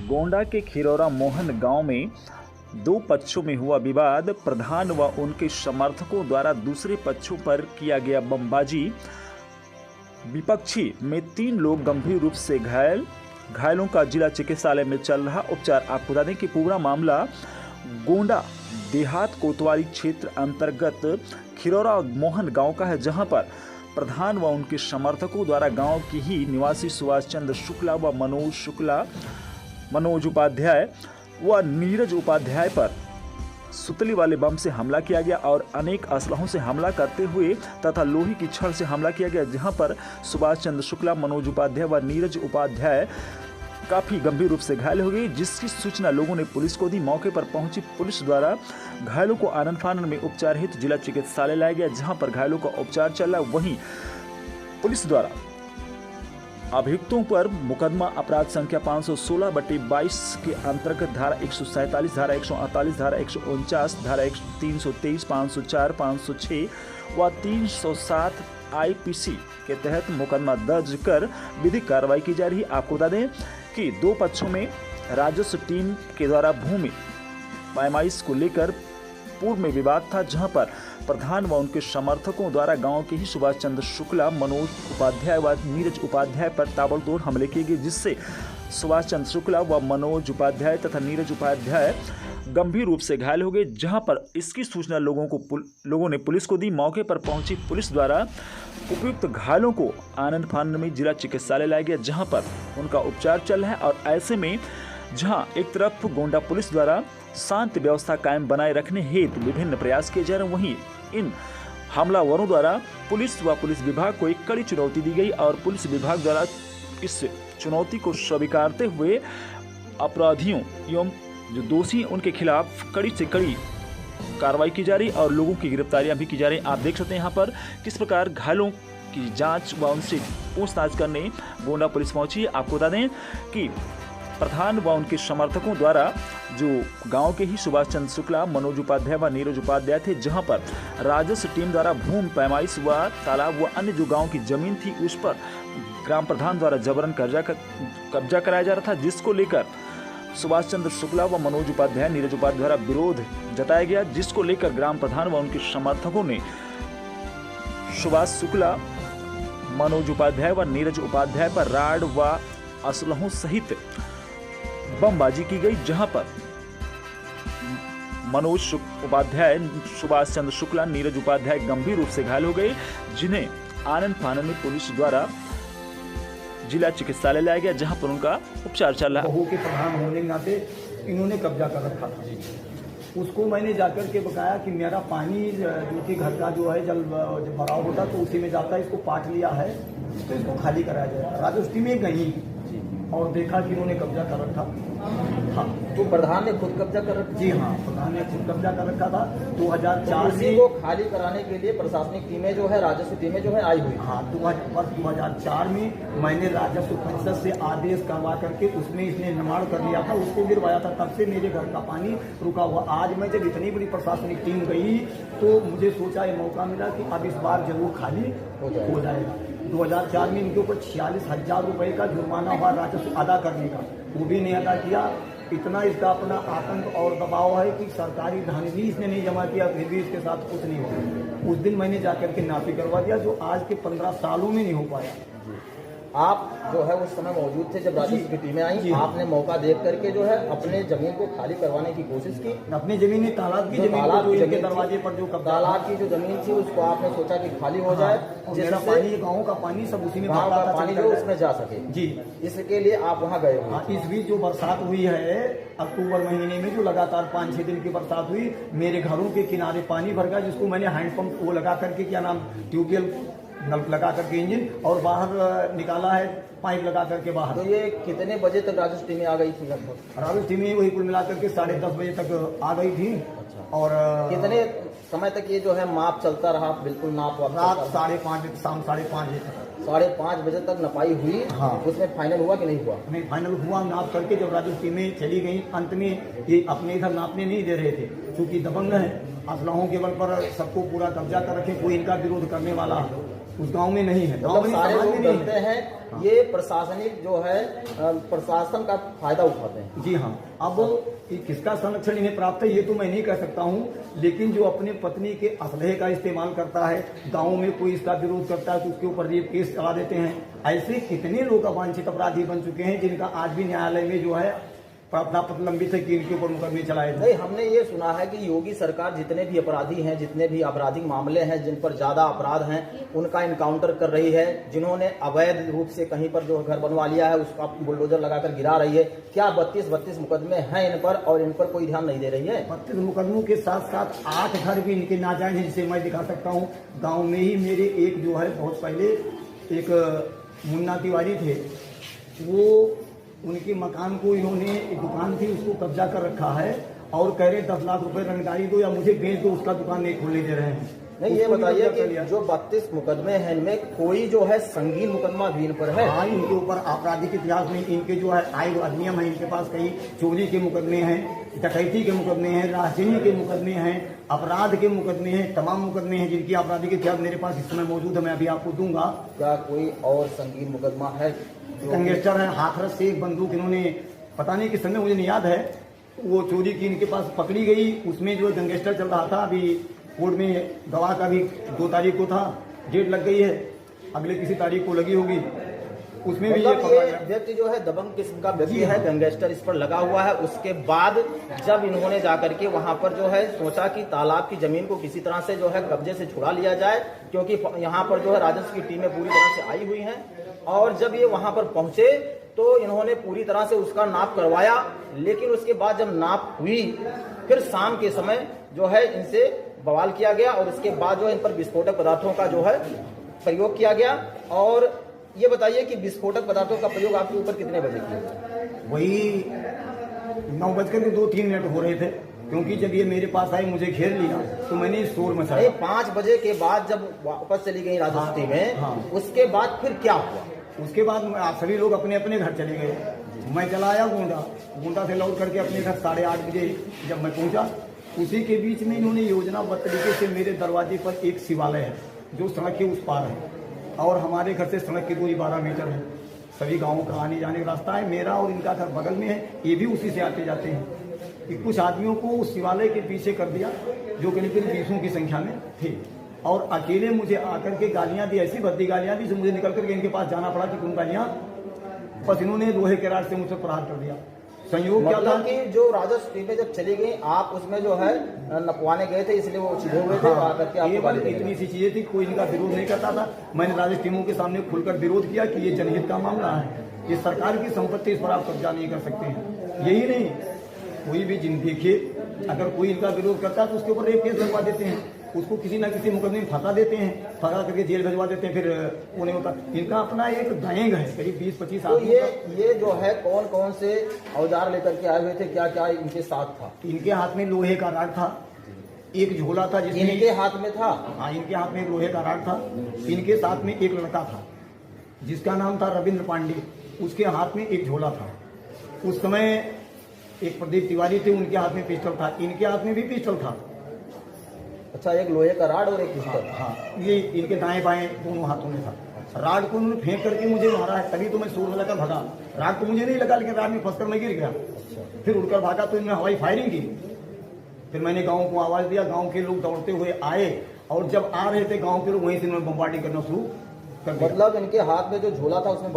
गोंडा के खिरौरा मोहन गांव में दो पक्षों में हुआ विवाद। प्रधान व उनके समर्थकों द्वारा दूसरे पक्षों पर किया गया बमबाजी। विपक्षी में 3 लोग गंभीर रूप से घायलों का जिला चिकित्सालय में चल रहा उपचार। आपको बता दें कि पूरा मामला गोंडा देहात कोतवाली क्षेत्र अंतर्गत खिरौरा मोहन गांव का है, जहां पर प्रधान व उनके समर्थकों द्वारा गांव की ही निवासी सुभाष चंद्र शुक्ला व मनोज उपाध्याय व नीरज उपाध्याय पर सुतली वाले बम से हमला किया गया और अनेक असलहों से हमला करते हुए तथा लोहे की छड़ से हमला किया गया, जहां पर सुभाष चंद्र शुक्ला, मनोज उपाध्याय व नीरज उपाध्याय काफी गंभीर रूप से घायल हो गई, जिसकी सूचना लोगों ने पुलिस को दी। मौके पर पहुंची पुलिस द्वारा घायलों को आनन फानन में उपचार हेतु जिला चिकित्सालय लाया गया, जहां पर घायलों का उपचार चल रहा है। वहीं पुलिस द्वारा अभियुक्तों पर मुकदमा अपराध संख्या 516/22 के अंतर्गत धारा 147, धारा 148, धारा 149, धारा 323, 504, 506 व 307 IPC के तहत मुकदमा दर्ज कर विधिक कार्रवाई की जा रही है। आपको बता दें कि दो पक्षों में राजस्व टीम के द्वारा भूमि पैमाइश को लेकर पूर्व में विवाद था, जहां पर प्रधान व उनके समर्थकों द्वारा गांव के ही सुभाष चंद्र शुक्ला, मनोज उपाध्याय व नीरज उपाध्याय पर ताबड़तोड़ हमले किए गए, जिससे सुभाष चंद्र शुक्ला व मनोज उपाध्याय तथा नीरज उपाध्याय गंभीर रूप से घायल हो गए, जहां पर इसकी सूचना लोगों ने पुलिस को दी। मौके पर पहुंची पुलिस द्वारा उपयुक्त घायलों को आनन फानन में जिला चिकित्सालय लाया गया, जहां पर उनका उपचार चल रहा है। और ऐसे में जहां एक तरफ गोंडा पुलिस द्वारा शांति व्यवस्था कायम बनाए रखने हेतु विभिन्न प्रयास किए जा रहे हैं, वहीं इन हमलावरों द्वारा पुलिस व पुलिस विभाग को एक कड़ी चुनौती दी गई और पुलिस विभाग द्वारा इस चुनौती को स्वीकारते हुए अपराधियों एवं जो दोषी उनके खिलाफ कड़ी से कड़ी कार्रवाई की जा रही और लोगों की गिरफ्तारियां भी की जा रही। आप देख सकते हैं यहाँ पर किस प्रकार घायलों की जांच व उनसे पूछताछ करने गोंडा पुलिस पहुंची है। आपको बता दें कि प्रधान व उनके समर्थकों द्वारा जो गांव के ही सुभाष चंद्र शुक्ला, मनोज उपाध्याय व नीरज उपाध्याय थे, जहां पर राजस्व टीम द्वारा भूमि पैमाइश व तालाब व अन्य जो गांव की जमीन थी उस पर ग्राम प्रधान द्वारा जबरन कब्जा कराया जा रहा था, जिसको लेकर सुभाष चंद्र शुक्ला व मनोज उपाध्याय, नीरज उपाध्याय द्वारा विरोध जताया गया, जिसको लेकर ग्राम प्रधान व उनके समर्थकों ने सुभाष शुक्ला, मनोज उपाध्याय व नीरज उपाध्याय पर राड व असलहों सहित बमबाजी की गई, जहां पर मनोज उपाध्याय, सुभाष चंद्र शुक्ला, नीरज उपाध्याय गंभीर रूप से घायल हो गए, जिन्हें आनन फानन में पुलिस द्वारा जिला चिकित्सालय लाया गया, जहां पर उनका उपचार चल रहा है। बहू के प्रधान होने के नाते इन्होंने कब्जा कर रखा था। उसको मैंने जाकर के बताया कि मेरा पानी जो कि घर का जो है जल भराव होता तो उसी में जाता है, इसको पाट लिया है तो इसको खाली कराया जाए। राजस्थान में गई और देखा कि उन्होंने कब्जा कर रखा। हाँ, तो प्रधान ने खुद कब्जा कर रखा? जी हाँ, प्रधान ने खुद कब्जा कर रखा था। 2004 में को खाली कराने के लिए प्रशासनिक टीमें जो है, राजस्व टीमें जो है आई हुई। हाँ, 2004 में मैंने राजस्व परिषद से आदेश करवा करके उसमें इसने निर्माण कर लिया था, उसको गिरवाया था, तब से मेरे घर का पानी रुका हुआ। आज मैं जब इतनी बड़ी प्रशासनिक टीम गई तो मुझे सोचा ये मौका मिला कि अब इस बार जरूर खाली हो जाएगा। 2004 में इनके ऊपर 46,000 रुपए का जुर्माना हुआ राजस्व अदा करने का, वो भी नहीं अदा किया। इतना इसका अपना आतंक और दबाव है कि सरकारी धन भी इसने नहीं जमा किया, फिर भी इसके साथ कुछ नहीं हुआ। उस दिन मैंने जाकर के नाफी करवा दिया, जो आज के 15 सालों में नहीं हो पाया। आप जो है उस समय मौजूद थे जब राजस्व की टीमें आई, आपने मौका देख करके जो है अपने जमीन को खाली करवाने की कोशिश की। अपनी जमीन तालाब की जमीन दरवाजे पर जो तालाब की जो जमीन थी उसको आपने सोचा कि खाली हो जाए, जिससे पानी गाँव का पानी सब उसी में पानी जो उसमें जा सके। जी, इसके लिए आप वहाँ गए। इस बीच जो बरसात हुई है अक्टूबर महीने में, जो लगातार 5-6 दिन की बरसात हुई, मेरे घरों के किनारे पानी भर गया, जिसको मैंने हैंडपंप वो लगा करके, क्या नाम, ट्यूबवेल नल लगा करके इंजन और बाहर निकाला है, पाइप लगा करके बाहर। तो ये कितने बजे तक राजस्व टीमें आ गई थी? राजस्व टीमें वही कुल मिलाकर के 10:30 बजे तक आ गई थी। अच्छा। और कितने समय तक ये जो है माप चलता रहा? बिल्कुल नाप रात 5:30 शाम 5:30 बजे तक। 5:30 बजे तक नपाई हुई। हाँ। उसमें फाइनल हुआ कि नहीं हुआ? नहीं, फाइनल हुआ। नाप करके जब राजस्व टीमें चली गई, अंत में ये अपने इधर नापने नहीं दे रहे थे, क्योंकि दबंग है, असलहों के बल पर सबको पूरा कब्जा कर रखे, कोई इनका विरोध करने वाला उस गांव में नहीं है, गांव मतलब में सारे समाज लोग में नहीं डरते है। हैं, ये प्रशासनिक जो है प्रशासन का फायदा उठाते हैं। जी हाँ। अब ये किसका संरक्षण इन्हें प्राप्त है ये तो मैं नहीं कह सकता हूँ, लेकिन जो अपने पत्नी के असलहे का इस्तेमाल करता है, गांव में कोई इसका विरोध करता है तो उसके ऊपर रेप केस चला देते हैं। ऐसे कितने लोग अवांछित अपराधी बन चुके हैं जिनका आज भी न्यायालय में जो है प्रार्थना पत्र लंबित है कि इनके ऊपर मुकदमे चलाए थे। नहीं, हमने ये सुना है कि योगी सरकार जितने भी अपराधी हैं, जितने भी आपराधिक मामले हैं, जिन पर ज्यादा अपराध हैं, उनका इनकाउंटर कर रही है। जिन्होंने अवैध रूप से कहीं पर जो घर बनवा लिया है उसका बुलडोजर लगाकर गिरा रही है। क्या 32 मुकदमे हैं इन पर और इन पर कोई ध्यान नहीं दे रही है? 32 मुकदमों के साथ साथ 8 घर भी इनके नाजायज हैं, जिसे मैं दिखा सकता हूँ। गाँव में ही मेरे एक जो है बहुत पहले एक मुन्ना तिवारी थे, वो उनके मकान को इन्होंने, एक दुकान थी उसको कब्जा कर रखा है और कह रहे 10 लाख रुपए रंगदारी दो या मुझे बेच दो, उसका दुकान नहीं खोलने दे रहे हैं। नहीं, ये बताइए कि जो 32 मुकदमे हैं इनमें कोई जो है संगीन मुकदमा भी इन पर है? हाँ, इनके ऊपर आपराधिक इतिहास में इनके जो है आय अधिनियम है, इनके पास कई चोरी के मुकदमे हैं, डकैती के मुकदमे हैं, राहगीरी के मुकदमे हैं, अपराध के मुकदमे हैं, तमाम मुकदमे हैं जिनकी आपराधिक इतिहास मेरे पास इस समय मौजूद है, मैं अभी आपको दूंगा। क्या कोई और संगीन मुकदमा है? गैंगस्टर है, हाथरस से एक बंदूक इन्होंने, पता नहीं किस समय, मुझे नहीं याद है, वो चोरी की इनके पास पकड़ी गई। उसमें जो गैंगस्टर चल रहा था, अभी कोर्ट में गवाह का भी 2 तारीख को था, डेट लग गई है, अगले किसी तारीख को लगी होगी, उसमें भी मतलब ये ये व्यक्ति जो है दबंग किस्म का व्यक्ति है, गैंगस्टर इस पर लगा हुआ है। उसके बाद जब इन्होंने जाकर के वहां पर जो है सोचा कि तालाब की जमीन को किसी तरह से जो है कब्जे से छुड़ा लिया जाए, क्योंकि यहाँ पर जो है राजस्व की टीमें पूरी तरह से आई हुई हैं, और जब ये वहां पर पहुंचे तो इन्होंने पूरी तरह से उसका नाप करवाया। लेकिन उसके बाद जब नाप हुई, फिर शाम के समय जो है इनसे बवाल किया गया और उसके बाद जो है इन पर विस्फोटक पदार्थों का जो है प्रयोग किया गया। और ये बताइए कि विस्फोटक पदार्थों का प्रयोग आपके ऊपर कितने बजे किया? वही 9:02-3 हो रहे थे, क्योंकि जब ये मेरे पास आए, मुझे घेर लिया तो मैंने शोर मचाया। 5 बजे के बाद जब वापस चली गई राजस्व टीमें, हाँ। उसके बाद फिर क्या हुआ? उसके बाद सभी लोग अपने अपने घर चले गए। मैं चला आया गोंडा से लौट करके अपने घर 8:30 बजे जब मैं पहुंचा, उसी के बीच में इन्होंने योजनाबद्ध तरीके से मेरे दरवाजे पर एक शिवालय है जो सड़क के उस पार है, और हमारे घर से सड़क की दूरी 12 मीटर है। सभी गाँवों का आने जाने का रास्ता है, मेरा और इनका घर बगल में है, ये भी उसी से आते जाते हैं। कि कुछ आदमियों को उस शिवालय के पीछे कर दिया जो करीब 20 की संख्या में थे, और अकेले मुझे आकर के गालियां दी, ऐसी भद्दी गालियां दी, मुझे निकल करके इनके पास जाना पड़ा कि उन गालियां, बस इन्होंने लोहे के राड से मुझसे प्रहार कर दिया। संयोग क्या था मतलब कि जो राजस्व टीमें जब चली गई, आप उसमें जो है नपवाने गए थे, इसलिए वो सीधे हुए थे। हाँ, आकर के आपको गाली दे इतनी सी चीजें थी, कोई इनका विरोध नहीं करता था। मैंने राजस्व टीमों के सामने खुलकर विरोध किया कि ये जनहित का मामला है, ये सरकार की संपत्ति, इस पर आप कब्जा नहीं कर सकते हैं। यही नहीं, कोई भी जिन देखिए, अगर कोई इनका विरोध करता है तो उसके ऊपर एक केस लगवा देते हैं, उसको किसी न किसी मुकदमे में फंसा देते हैं, फंसा करके जेल भिजवा देते हैं, फिर वो नहीं होता। इनका अपना एक गैंग है, करीब 20-25 तो आदमी। ये जो है कौन कौन से औजार लेकर के आए हुए थे, क्या क्या इनके साथ था? इनके हाथ में लोहे का राड था, एक झोला था जिसमें, इनके हाथ में था? हाँ, इनके हाथ में एक लोहे का राड था। इनके साथ में एक लड़का था जिसका नाम था रविंद्र पांडे, उसके हाथ में एक झोला था। उस समय एक प्रदीप तिवारी थे, उनके हाथ में पिस्टल था, इनके हाथ में भी पिस्टल था। अच्छा, एक लोहे का राड और एक पिस्टल। हाँ, ये इनके दाएं बाएं दोनों हाथों में था। राड को उन्होंने फेंक करके मुझे मारा है, तभी तो मैं शोर लगाकर भागा। राड तो मुझे नहीं लगा, लेकिन राड में फंसकर मैं गिर गया। फिर उड़कर भागा तो इन्होंने हवाई फायरिंग की। फिर मैंने गाँव को आवाज दिया, गाँव के लोग दौड़ते हुए आए, और जब आ रहे थे गाँव के लोग, वहीं से इन्होंने बमबार्डिंग करना शुरू कर दिया। मतलब इनके हाथ में जो झोला था उसमें